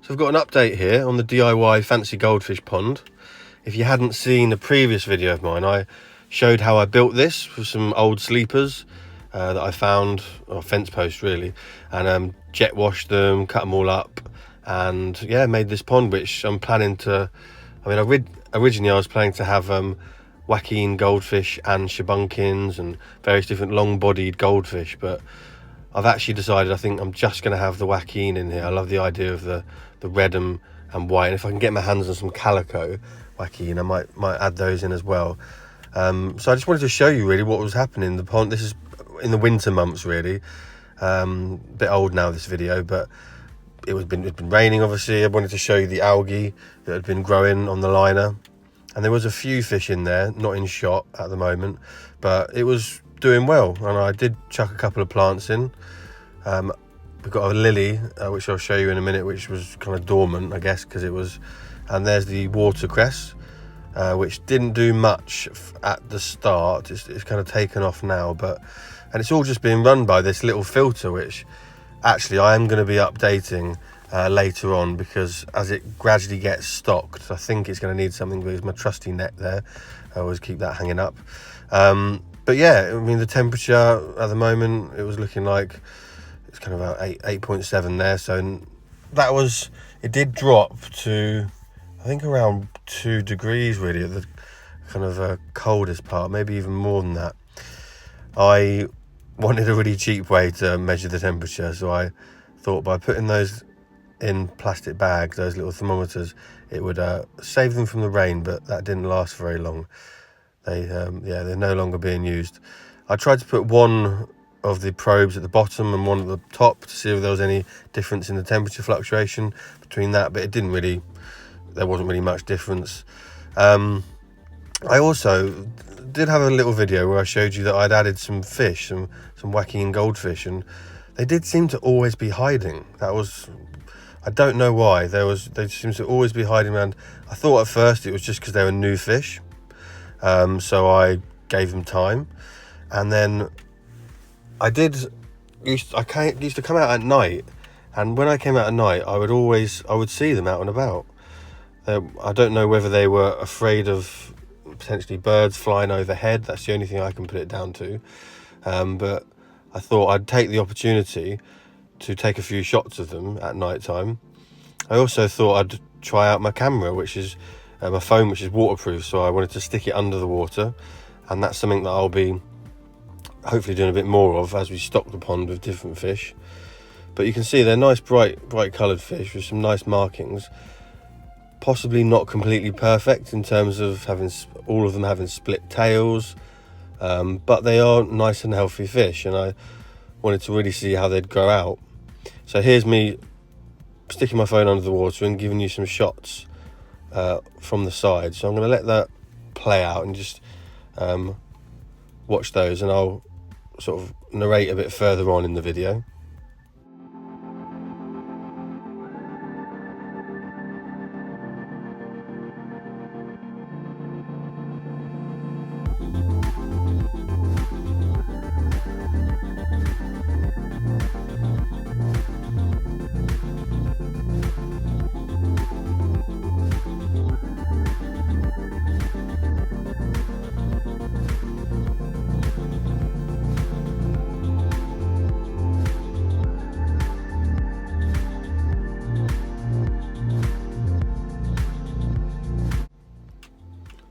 So I've got an update here on the DIY Fancy Goldfish Pond. If you hadn't seen a previous video of mine, I showed how I built this with some old sleepers that I found, or fence posts really, and jet washed them, cut them all up, and yeah, made this pond, which I'm planning to, originally I was planning to have Joaquin goldfish and shabunkins and various different long-bodied goldfish, but I've actually decided I think I'm just going to have the Joaquin in here. I love the idea of the red and white, and if I can get my hands on some calico Joaquin, I might add those in as well. So I just wanted to show you really what was happening in the pond. This is in the winter months really. A bit old now this video, but it'd been raining obviously. I wanted to show you the algae that had been growing on the liner, and there was a few fish in there, not in shot at the moment, but it was doing well, and I did chuck a couple of plants in. We've got a lily, which I'll show you in a minute, which was kind of dormant, I guess, because it was, and there's the watercress, which didn't do much at the start. It's kind of taken off now, and it's all just being run by this little filter, which actually I am going to be updating later on, because as it gradually gets stocked, I think it's going to need something with my trusty net there. I always keep that hanging up. But yeah, I mean, the temperature at the moment, it was looking like it's kind of about 8.7 there. So that was, it did drop to, I think, around 2 degrees really at the kind of coldest part, maybe even more than that. I wanted a really cheap way to measure the temperature, so I thought by putting those in plastic bags, those little thermometers, it would save them from the rain, but that didn't last very long. They're no longer being used. I tried to put one of the probes at the bottom and one at the top to see if there was any difference in the temperature fluctuation between that, but there wasn't really much difference. I also did have a little video where I showed you that I'd added some fish, some Joaquin goldfish, and they did seem to always be hiding. I don't know why. They seem to always be hiding around. I thought at first it was just because they were new fish. So I gave them time, and then I used to come out at night, and when I came out at night, I would see them out and about. I don't know whether they were afraid of potentially birds flying overhead. That's the only thing I can put it down to. But I thought I'd take the opportunity to take a few shots of them at night time. I also thought I'd try out my camera, which is my phone, which is waterproof, so I wanted to stick it under the water, and that's something that I'll be hopefully doing a bit more of as we stock the pond with different fish. But you can see they're nice bright coloured fish with some nice markings, possibly not completely perfect in terms of all of them having split tails, but they are nice and healthy fish, and I wanted to really see how they'd grow out. So here's me sticking my phone under the water and giving you some shots from the side. So I'm going to let that play out and just watch those, and I'll sort of narrate a bit further on in the video.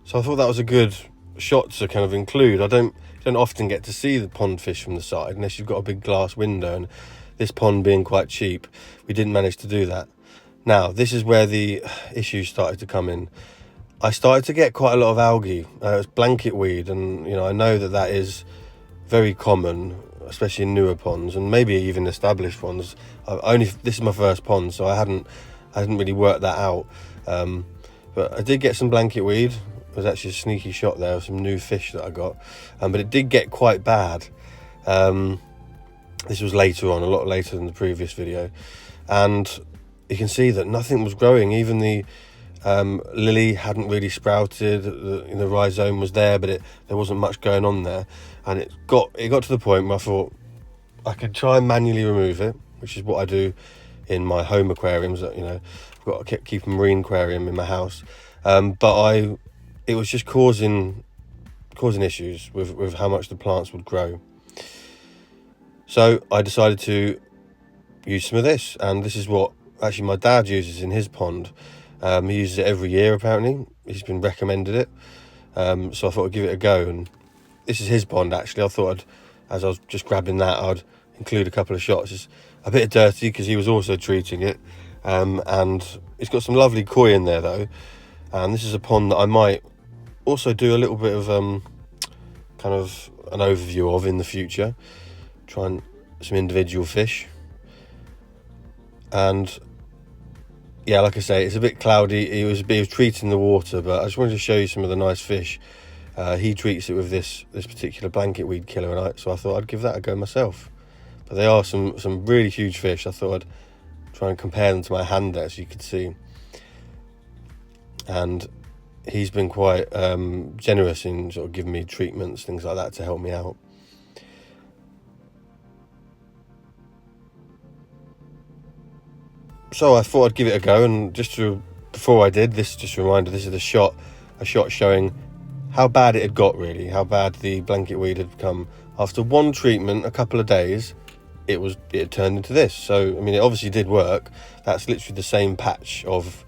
So I thought that was a good shot to kind of include. I don't often get to see the pond fish from the side unless you've got a big glass window, and this pond being quite cheap, we didn't manage to do that. Now, this is where the issues started to come in. I started to get quite a lot of algae. It was blanket weed, and I know that is very common, especially in newer ponds and maybe even established ponds. This is my first pond, so I hadn't really worked that out. But I did get some blanket weed. There was actually a sneaky shot there of some new fish that I got, but it did get quite bad. This was later on, a lot later than the previous video, and you can see that nothing was growing. Even the lily hadn't really sprouted. The rhizome was there, but there wasn't much going on there, and it got to the point where I thought I could try and manually remove it, which is what I do in my home aquariums. You know, I've got to keep a marine aquarium in my house, but it was just causing issues with how much the plants would grow. So I decided to use some of this, and this is what actually my dad uses in his pond. He uses it every year, apparently. He's been recommended it, so I thought I'd give it a go. And this is his pond, actually. I thought as I was just grabbing that, I'd include a couple of shots. It's a bit dirty because he was also treating it, and it's got some lovely koi in there though. And this is a pond that I might also do a little bit of kind of an overview of in the future, trying some individual fish. And yeah, like I say, it's a bit cloudy. He was treating the water, but I just wanted to show you some of the nice fish. He treats it with this particular blanket weed killer, and so I thought I'd give that a go myself. But they are some really huge fish. I thought I'd try and compare them to my hand there so you could see. And he's been quite generous in sort of giving me treatments, things like that, to help me out. So I thought I'd give it a go, and before I did this, just a reminder, this is a shot showing how bad it had got, really, how bad the blanket weed had become. After one treatment, a couple of days, it had turned into this. So I mean, it obviously did work. That's literally the same patch of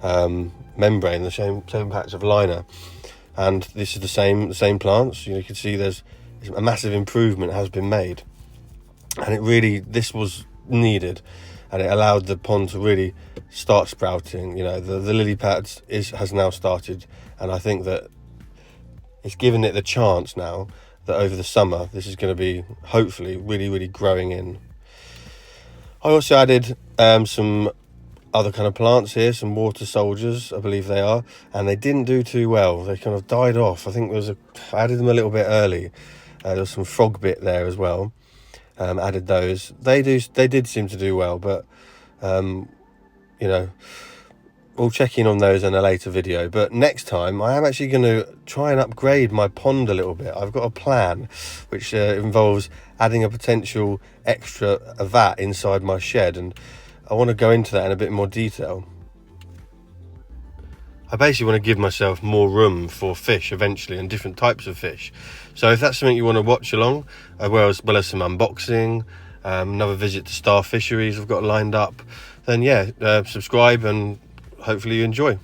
membrane, the same patch of liner, and this is the same plants. You can see there's a massive improvement has been made, and this was needed, and it allowed the pond to really start sprouting. The lily pads has now started, and I think that it's given it the chance now that over the summer this is going to be hopefully really growing in. I also added some other kind of plants here, some water soldiers, I believe they are, and they didn't do too well. They kind of died off. I think I added them a little bit early. There was some frog bit there as well. Added those. They did seem to do well, but we'll check in on those in a later video. But next time I am actually going to try and upgrade my pond a little bit. I've got a plan which involves adding a potential extra vat inside my shed, and I want to go into that in a bit more detail. I basically want to give myself more room for fish eventually, and different types of fish. So if that's something you want to watch along, as well as some unboxing, another visit to star fisheries I've got lined up, then yeah, subscribe and hopefully you enjoy.